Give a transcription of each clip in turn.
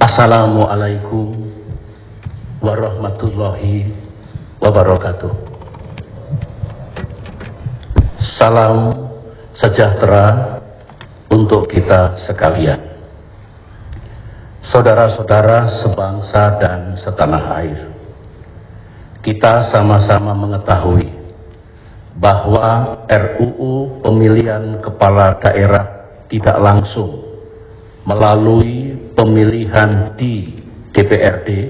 Assalamualaikum warahmatullahi wabarakatuh. Salam sejahtera untuk kita sekalian. Saudara-saudara sebangsa dan setanah air, kita sama-sama mengetahui bahwa RUU pemilihan kepala daerah tidak langsung melalui pemilihan di DPRD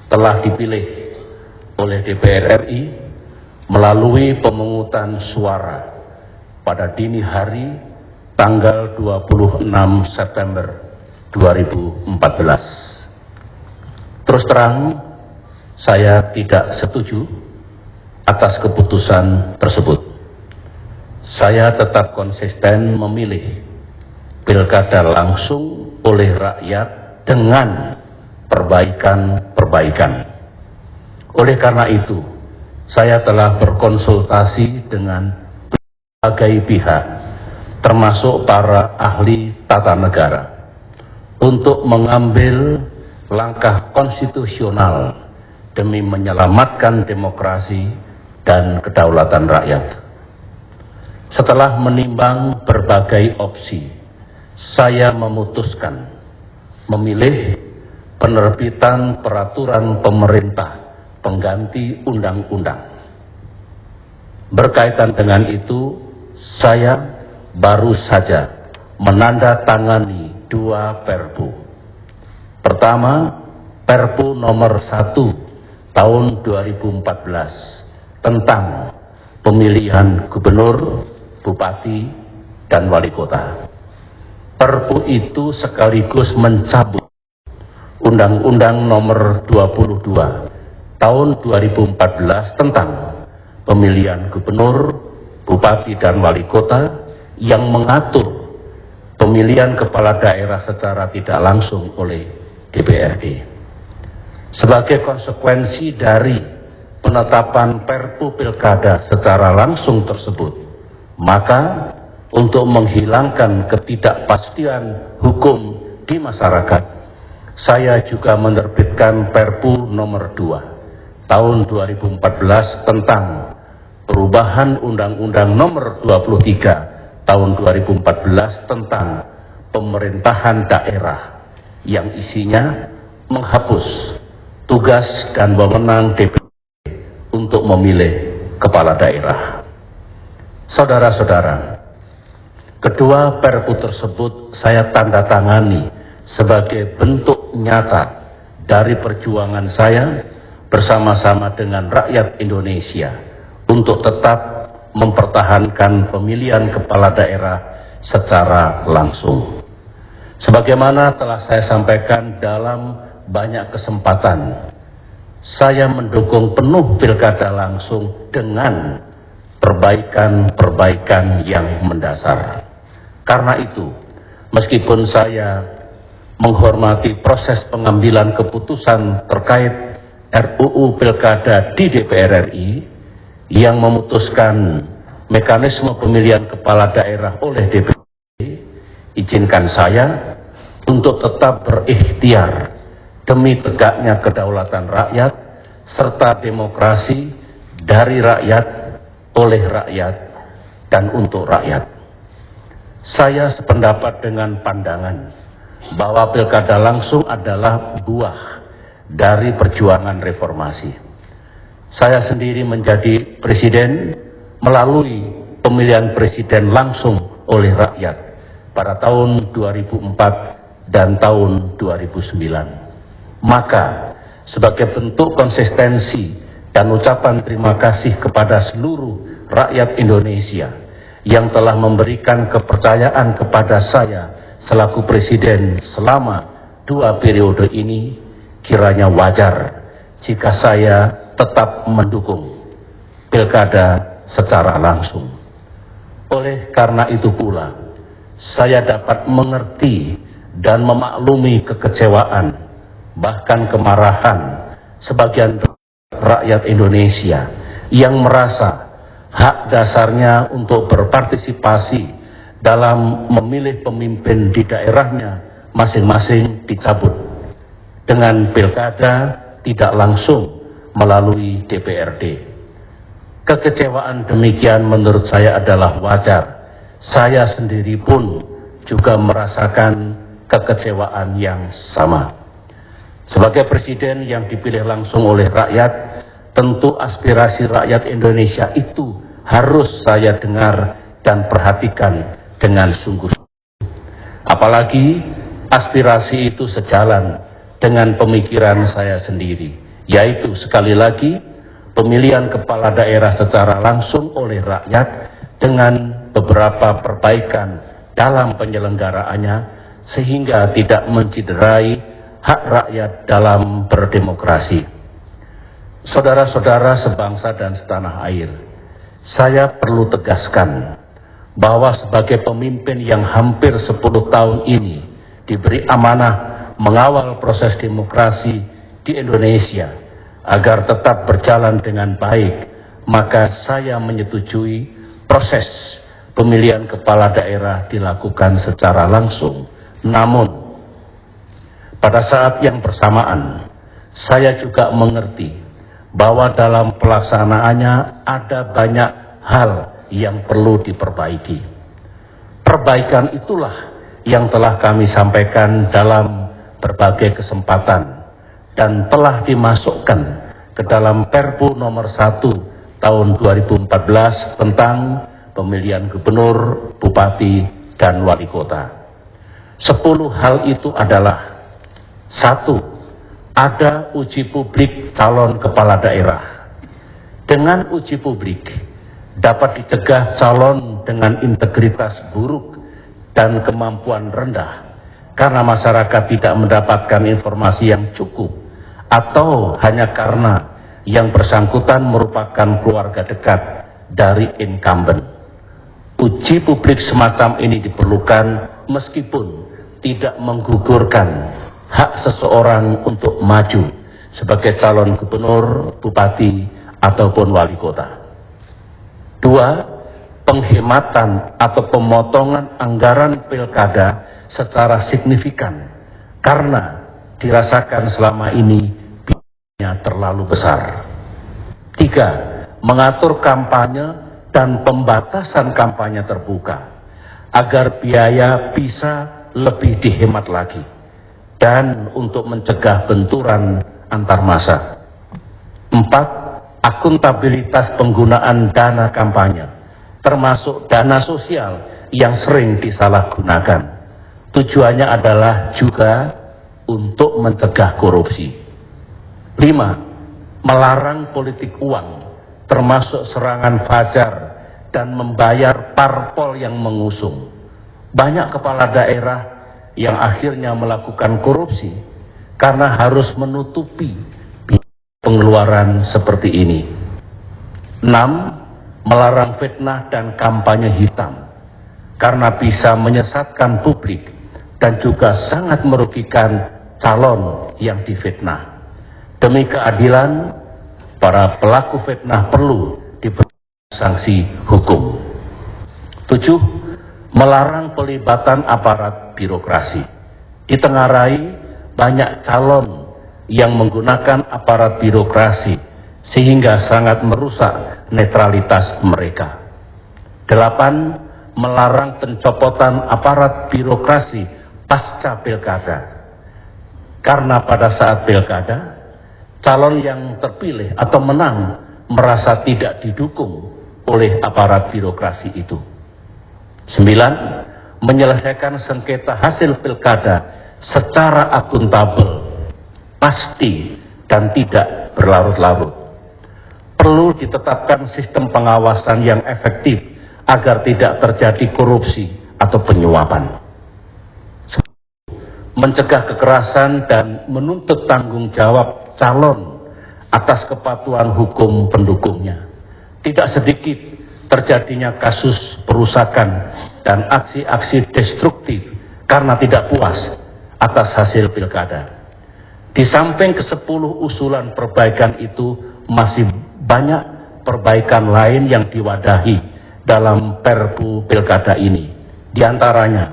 telah dipilih oleh DPR RI melalui pemungutan suara pada dini hari tanggal 26 September 2014. Terus terang, saya tidak setuju atas keputusan tersebut. Saya tetap konsisten memilih pilkada langsung oleh rakyat dengan perbaikan-perbaikan. Oleh karena itu, saya telah berkonsultasi dengan berbagai pihak, termasuk para ahli tata negara, untuk mengambil langkah konstitusional demi menyelamatkan demokrasi dan kedaulatan rakyat. Setelah menimbang berbagai opsi, saya memutuskan memilih penerbitan peraturan pemerintah pengganti undang-undang. Berkaitan dengan itu, saya baru saja menandatangani 2 Perpu. Pertama, Perpu nomor 1 tahun 2014 tentang pemilihan gubernur, bupati, dan wali kota. Perpu itu sekaligus mencabut Undang-Undang nomor 22 tahun 2014 tentang pemilihan gubernur, bupati, dan wali kota yang mengatur pemilihan kepala daerah secara tidak langsung oleh DPRD. Sebagai konsekuensi dari penetapan Perpu Pilkada secara langsung tersebut, maka untuk menghilangkan ketidakpastian hukum di masyarakat, saya juga menerbitkan Perpu nomor 2 tahun 2014 tentang perubahan Undang-Undang nomor 23 tahun 2014 tentang pemerintahan daerah yang isinya menghapus tugas dan wewenang DPRD untuk memilih kepala daerah. Saudara-saudara, kedua Perpu tersebut saya tanda tangani sebagai bentuk nyata dari perjuangan saya bersama-sama dengan rakyat Indonesia untuk tetap mempertahankan pemilihan kepala daerah secara langsung. Sebagaimana telah saya sampaikan dalam banyak kesempatan, saya mendukung penuh pilkada langsung dengan perbaikan-perbaikan yang mendasar. Karena itu, meskipun saya menghormati proses pengambilan keputusan terkait RUU Pilkada di DPR RI yang memutuskan mekanisme pemilihan kepala daerah oleh DPRD, izinkan saya untuk tetap berikhtiar demi tegaknya kedaulatan rakyat serta demokrasi dari rakyat, oleh rakyat, dan untuk rakyat. Saya sependapat dengan pandangan bahwa pilkada langsung adalah buah dari perjuangan reformasi. Saya sendiri menjadi presiden melalui pemilihan presiden langsung oleh rakyat pada tahun 2004 dan tahun 2009. Maka sebagai bentuk konsistensi dan ucapan terima kasih kepada seluruh rakyat Indonesia yang telah memberikan kepercayaan kepada saya selaku presiden selama 2 periode ini, kiranya wajar jika saya tetap mendukung pilkada secara langsung. Oleh karena itu pula, saya dapat mengerti dan memaklumi kekecewaan, bahkan kemarahan sebagian rakyat Indonesia yang merasa hak dasarnya untuk berpartisipasi dalam memilih pemimpin di daerahnya masing-masing dicabut dengan pilkada tidak langsung melalui DPRD. Kekecewaan demikian menurut saya adalah wajar. Saya sendiri pun juga merasakan kekecewaan yang sama. Sebagai presiden yang dipilih langsung oleh rakyat, tentu aspirasi rakyat Indonesia itu harus saya dengar dan perhatikan dengan sungguh-sungguh. Apalagi aspirasi itu sejalan dengan pemikiran saya sendiri, yaitu sekali lagi pemilihan kepala daerah secara langsung oleh rakyat dengan beberapa perbaikan dalam penyelenggaraannya sehingga tidak menciderai hak rakyat dalam berdemokrasi. Saudara-saudara sebangsa dan setanah air, saya perlu tegaskan bahwa sebagai pemimpin yang hampir 10 tahun ini diberi amanah mengawal proses demokrasi di Indonesia agar tetap berjalan dengan baik, maka saya menyetujui proses pemilihan kepala daerah dilakukan secara langsung. Namun, pada saat yang bersamaan, saya juga mengerti bahwa dalam pelaksanaannya ada banyak hal yang perlu diperbaiki. Perbaikan itulah yang telah kami sampaikan dalam berbagai kesempatan dan telah dimasukkan ke dalam Perpu nomor 1 tahun 2014 tentang pemilihan gubernur, bupati, dan wali kota. 10 hal itu adalah: 1. Ada uji publik calon kepala daerah. Dengan uji publik dapat dicegah calon dengan integritas buruk dan kemampuan rendah karena masyarakat tidak mendapatkan informasi yang cukup atau hanya karena yang bersangkutan merupakan keluarga dekat dari incumbent. Uji publik semacam ini diperlukan meskipun tidak menggugurkan hak seseorang untuk maju sebagai calon gubernur, bupati, ataupun wali kota. 2. Penghematan atau pemotongan anggaran pilkada secara signifikan karena dirasakan selama ini biayanya terlalu besar. 3. Mengatur kampanye dan pembatasan kampanye terbuka agar biaya bisa lebih dihemat lagi dan untuk mencegah benturan antar massa. 4. Akuntabilitas penggunaan dana kampanye, termasuk dana sosial yang sering disalahgunakan. Tujuannya adalah juga untuk mencegah korupsi. 5. Melarang politik uang, termasuk serangan fajar dan membayar parpol yang mengusung. Banyak kepala daerah yang akhirnya melakukan korupsi karena harus menutupi pengeluaran seperti ini. 6. Melarang fitnah dan kampanye hitam karena bisa menyesatkan publik dan juga sangat merugikan calon yang difitnah. Demi keadilan, para pelaku fitnah perlu diberi sanksi hukum. 7. Melarang pelibatan aparat birokrasi. Ditengarai banyak calon yang menggunakan aparat birokrasi sehingga sangat merusak netralitas mereka. 8. Melarang pencopotan aparat birokrasi pasca pilkada. Karena pada saat pilkada, calon yang terpilih atau menang merasa tidak didukung oleh aparat birokrasi itu. 9. Menyelesaikan sengketa hasil pilkada secara akuntabel, pasti dan tidak berlarut-larut. Perlu ditetapkan sistem pengawasan yang efektif agar tidak terjadi korupsi atau penyuapan. Mencegah kekerasan dan menuntut tanggung jawab calon atas kepatuhan hukum pendukungnya. Tidak sedikit terjadinya kasus perusakan dan aksi-aksi destruktif karena tidak puas atas hasil pilkada. Di samping ke-10 usulan perbaikan itu, masih banyak perbaikan lain yang diwadahi dalam Perpu pilkada ini. Di antaranya,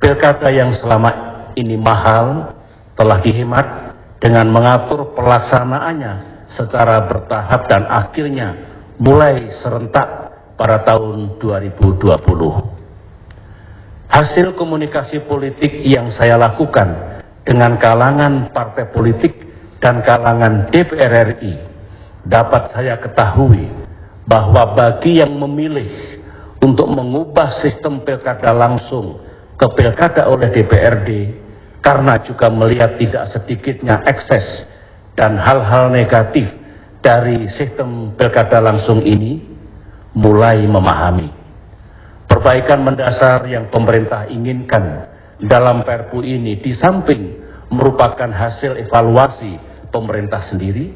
pilkada yang selama ini mahal telah dihemat dengan mengatur pelaksanaannya secara bertahap dan akhirnya mulai serentak pada tahun 2020. Hasil komunikasi politik yang saya lakukan dengan kalangan partai politik dan kalangan DPR RI dapat saya ketahui bahwa bagi yang memilih untuk mengubah sistem pilkada langsung ke pilkada oleh DPRD karena juga melihat tidak sedikitnya ekses dan hal-hal negatif dari sistem pilkada langsung ini, mulai memahami perbaikan mendasar yang pemerintah inginkan dalam Perpu ini di samping merupakan hasil evaluasi pemerintah sendiri,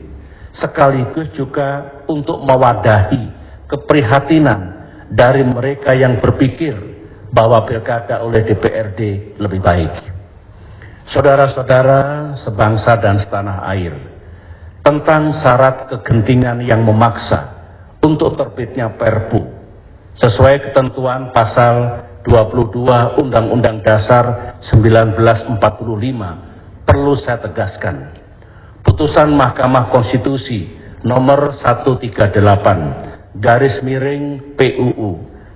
sekaligus juga untuk mewadahi keprihatinan dari mereka yang berpikir bahwa pilkada oleh DPRD lebih baik. Saudara-saudara sebangsa dan setanah air, tentang syarat kegentingan yang memaksa untuk terbitnya Perpu sesuai ketentuan pasal 22 Undang-Undang Dasar 1945 perlu saya tegaskan. Putusan Mahkamah Konstitusi nomor 138/PUU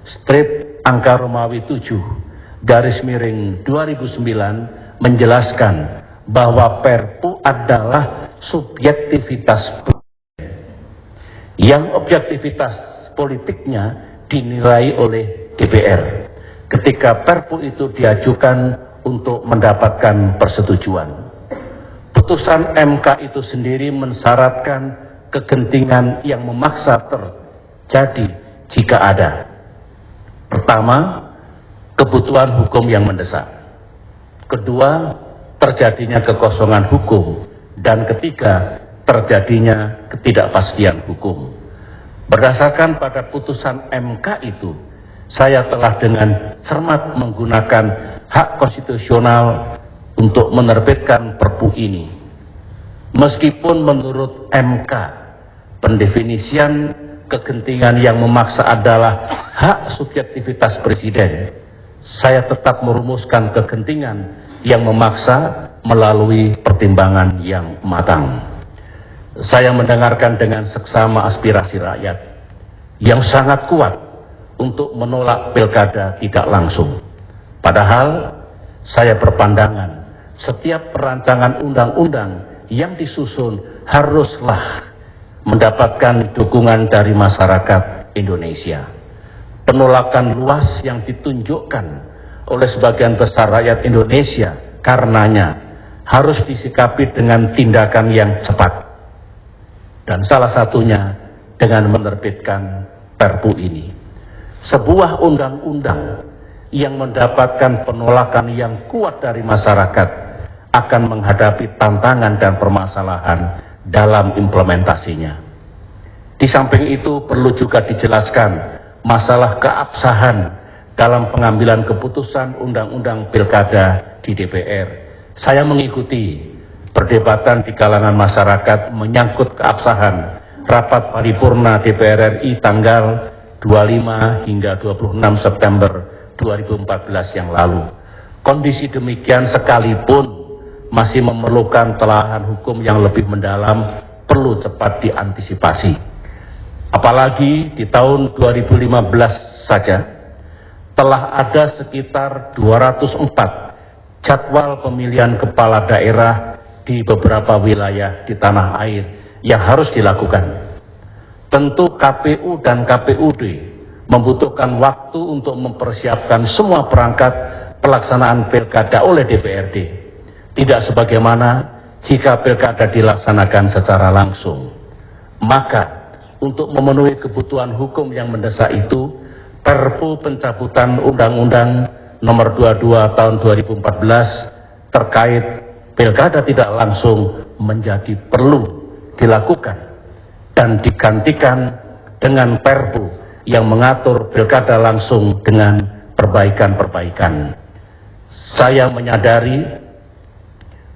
strip angka Romawi 7/2009 menjelaskan bahwa Perpu adalah subjektivitas yang objektivitas politiknya dinilai oleh DPR ketika Perpu itu diajukan untuk mendapatkan persetujuan. Putusan MK itu sendiri mensyaratkan kegentingan yang memaksa terjadi jika ada. Pertama, kebutuhan hukum yang mendesak. Kedua, terjadinya kekosongan hukum. Dan ketiga, terjadinya ketidakpastian hukum. Berdasarkan pada putusan MK itu, saya telah dengan cermat menggunakan hak konstitusional untuk menerbitkan Perpu ini. Meskipun menurut MK, pendefinisian kegentingan yang memaksa adalah hak subjektivitas presiden, saya tetap merumuskan kegentingan yang memaksa melalui pertimbangan yang matang. Saya mendengarkan dengan seksama aspirasi rakyat yang sangat kuat untuk menolak pilkada tidak langsung. Padahal saya berpandangan setiap perancangan undang-undang yang disusun haruslah mendapatkan dukungan dari masyarakat Indonesia. Penolakan luas yang ditunjukkan oleh sebagian besar rakyat Indonesia karenanya harus disikapi dengan tindakan yang cepat. Dan salah satunya dengan menerbitkan Perpu ini. Sebuah undang-undang yang mendapatkan penolakan yang kuat dari masyarakat akan menghadapi tantangan dan permasalahan dalam implementasinya. Di samping itu perlu juga dijelaskan masalah keabsahan dalam pengambilan keputusan undang-undang pilkada di DPR. Saya mengikuti perdebatan di kalangan masyarakat menyangkut keabsahan rapat paripurna DPR RI tanggal 25 hingga 26 September 2014 yang lalu. Kondisi demikian sekalipun masih memerlukan telahan hukum yang lebih mendalam, perlu cepat diantisipasi. Apalagi di tahun 2015 saja telah ada sekitar 204 jadwal pemilihan kepala daerah di beberapa wilayah di tanah air yang harus dilakukan. Tentu KPU dan KPUD membutuhkan waktu untuk mempersiapkan semua perangkat pelaksanaan pilkada oleh DPRD. Tidak sebagaimana jika pilkada dilaksanakan secara langsung. Maka untuk memenuhi kebutuhan hukum yang mendesak itu, Perpu pencabutan Undang-Undang Nomor 22 Tahun 2014 terkait pilkada tidak langsung menjadi perlu dilakukan dan digantikan dengan Perpu yang mengatur pilkada langsung dengan perbaikan-perbaikan. Saya menyadari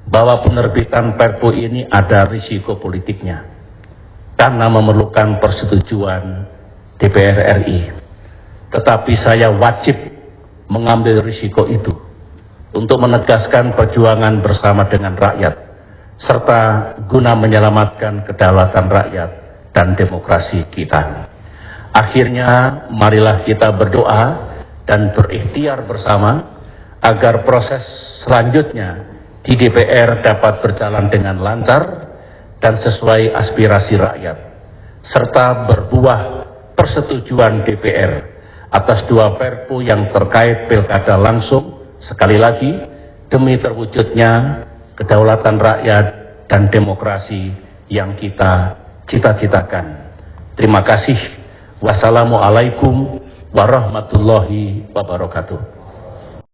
bahwa penerbitan Perpu ini ada risiko politiknya karena memerlukan persetujuan DPR RI. Tetapi saya wajib mengambil risiko itu untuk menegaskan perjuangan bersama dengan rakyat, serta guna menyelamatkan kedaulatan rakyat dan demokrasi kita. Akhirnya, marilah kita berdoa dan berikhtiar bersama agar proses selanjutnya di DPR dapat berjalan dengan lancar dan sesuai aspirasi rakyat, serta berbuah persetujuan DPR atas 2 Perpu yang terkait pilkada langsung, sekali lagi demi terwujudnya kedaulatan rakyat dan demokrasi yang kita cita-citakan. Terima kasih. Wassalamualaikum warahmatullahi wabarakatuh.